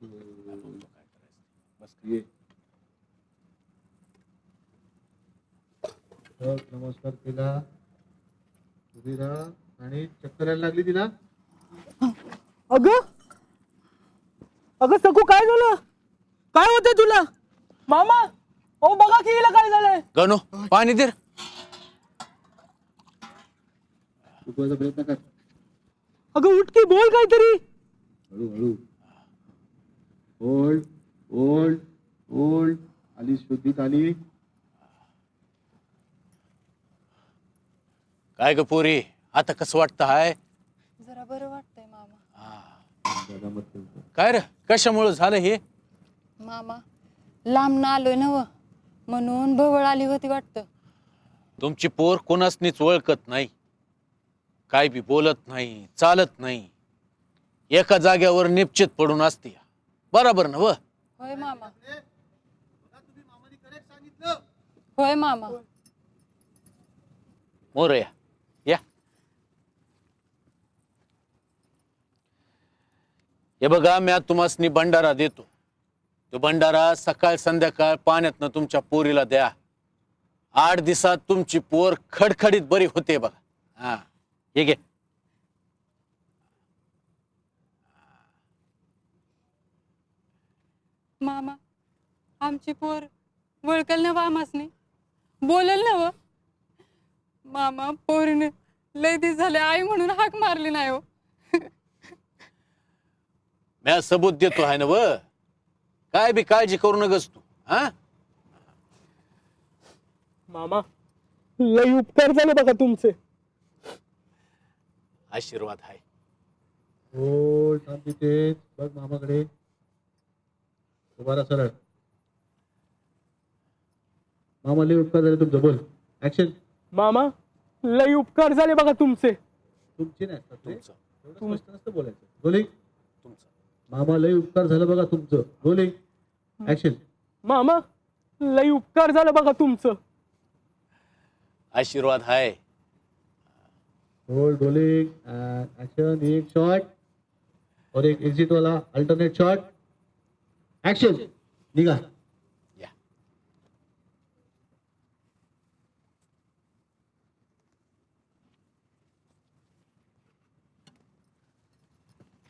बस ये नमस्कार केला उभी राहा आणि चक्कर यायला लागली तिला. अगं अगं सकू काय झालं? काय होतंय तुला? मामा ओ बघा की हिला काय झालंय? गणू पाणी दे रे. उठवायचा प्रयत्न कर. अगं उठ की बोल काहीतरी. हळूहळू. Hold hold hold. आली शुद्धीत आली. काय ग पोरी आता कसं वाटतं हाय? जरा बरं वाटतंय मामा. दादा मत करतो. काय रे कशामुळे झालं हे? मामा लांब आलोय नव म्हणून भवळ आली होती वाटतं. तुमची पोर कोणासनीच ओळखत नाही, काय बी बोलत नाही, चालत नाही, एका जाग्यावर निश्चित पडून असते. बरोबर ना व? होय मामा. होय मामा. मोरया या. हे बघा मी तुम्हासनी भंडारा देतो. तो भंडारा सकाळ संध्याकाळ पाण्यातनं तुमच्या पोरीला द्या. 8 दिवसात तुमची पोर खडखडीत बरी होते बघा. हा हे घे. मामा आमची पोर वळकल ना मामासनी बोलल ना व. मामा पोरीने लय दिस झाले आई म्हणून हाक मारली नाही हो. मी सबूत देतो आहे ना व. काय बी काळजी करू नगस तू. हा मामा लय उपकार झाले बघा तुमचे. आशीर्वाद आहे. होल्ड शांती तेज. बघ मामाकडे. उभा राहा सरळ. मामा लय उपकार झाले तुमचं. बोल. ऍक्शन. मामा लय उपकार झाले बघा तुमचे. तुमची नाही असतात रे. तुमचं एवढं स्पष्ट नसतं बोलायचं. बोलिंग. तुमचं मामा लय उपकार झालं बघा तुमचं. बोलिंग. ऍक्शन. मामा लय उपकार झालं बघा तुमचं. आशीर्वाद आहे. Hold rolling action. एक शॉट और एक एग्जिट वाला अल्टरनेट शॉट. एक्शन. निघा.